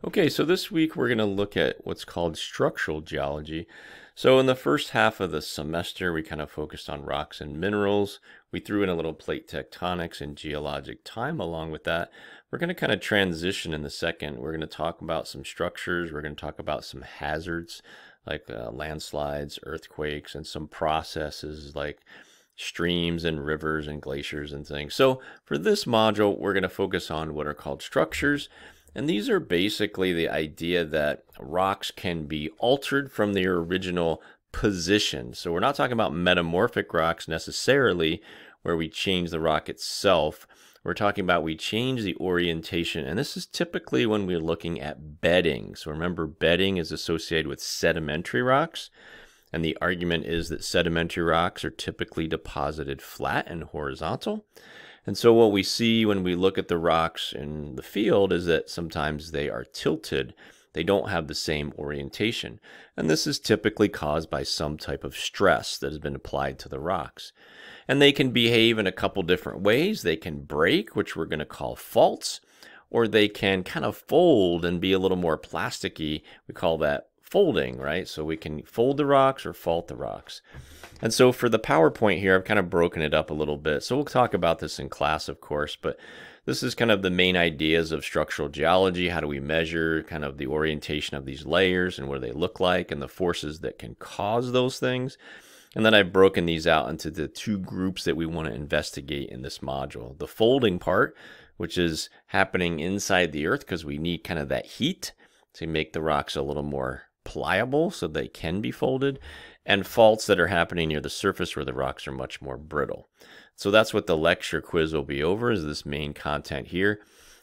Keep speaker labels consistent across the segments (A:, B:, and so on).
A: Okay, so this week we're going to look at what's called structural geology. So in the first half of the semester, we kind of focused on rocks and minerals. We threw in a little plate tectonics and geologic time along with that. We're going to kind of transition in the second. We're going to talk about some structures. We're going to talk about some hazards like landslides, earthquakes, and some processes like streams and rivers and glaciers and things. So for this module, we're going to focus on what are called structures. And these are basically the idea that rocks can be altered from their original position. So we're not talking about metamorphic rocks necessarily, where we change the rock itself. We're talking about we change the orientation. And this is typically when we're looking at bedding. So remember, bedding is associated with sedimentary rocks. And the argument is that sedimentary rocks are typically deposited flat and horizontal. And so what we see when we look at the rocks in the field is that sometimes they are tilted. They don't have the same orientation. And this is typically caused by some type of stress that has been applied to the rocks. And they can behave in a couple different ways. They can break, which we're going to call faults, or they can kind of fold and be a little more plasticky. We call that folding, right? So we can fold the rocks or fault the rocks. And so for the PowerPoint here, I've kind of broken it up a little bit. So we'll talk about this in class, of course, but this is kind of the main ideas of structural geology. How do we measure kind of the orientation of these layers and what do they look like and the forces that can cause those things? And then I've broken these out into the two groups that we want to investigate in this module. The folding part, which is happening inside the earth because we need kind of that heat to make the rocks a little more pliable so they can be folded, and faults that are happening near the surface where the rocks are much more brittle. So that's what the lecture quiz will be over, is this main content here.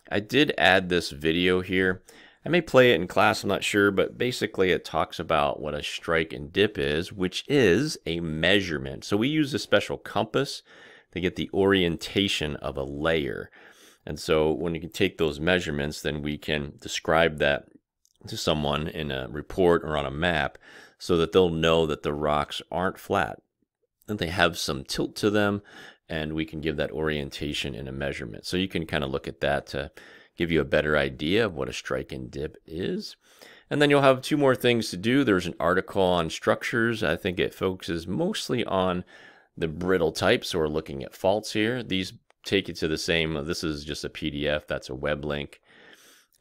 A: I did add this video here. I may play it in class, I'm not sure, but basically it talks about what a strike and dip is, which is a measurement. So we use a special compass to get the orientation of a layer. And so when you can take those measurements, then we can describe that to someone in a report or on a map so that they'll know that the rocks aren't flat, that they have some tilt to them, and we can give that orientation in a measurement. So you can kind of look at that to give you a better idea of what a strike and dip is. And then you'll have two more things to do. There's an article on structures. I think it focuses mostly on the brittle types, so we're looking at faults here. These take you to the same, this is just a PDF, that's a web link.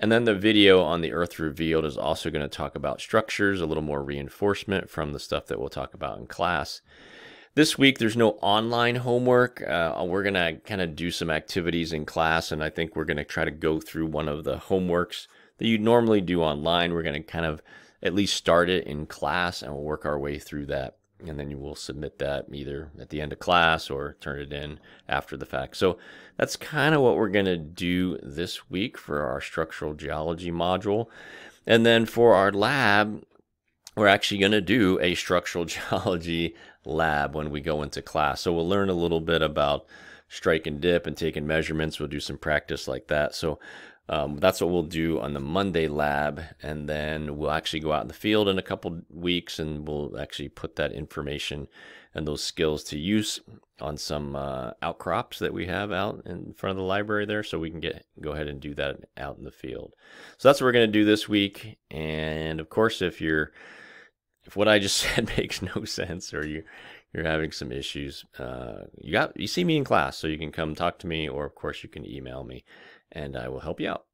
A: And then the video on the Earth Revealed is also going to talk about structures, a little more reinforcement from the stuff that we'll talk about in class. This week, there's no online homework. We're going to kind of do some activities in class, and I think we're going to try to go through one of the homeworks that you normally do online. We're going to kind of at least start it in class, and we'll work our way through that. And then you will submit that either at the end of class or turn it in after the fact. So that's kind of what we're going to do this week for our structural geology module. And then for our lab, we're actually going to do a structural geology lab when we go into class. So we'll learn a little bit about strike and dip and taking measurements. We'll do some practice like that. So that's what we'll do on the Monday lab, and then we'll actually go out in the field in a couple weeks and we'll actually put that information and those skills to use on some outcrops that we have out in front of the library there, so we can go ahead and do that out in the field. So that's what we're going to do this week. And of course, if what I just said makes no sense or you're having some issues, you see me in class, so you can come talk to me, or of course you can email me and I will help you out.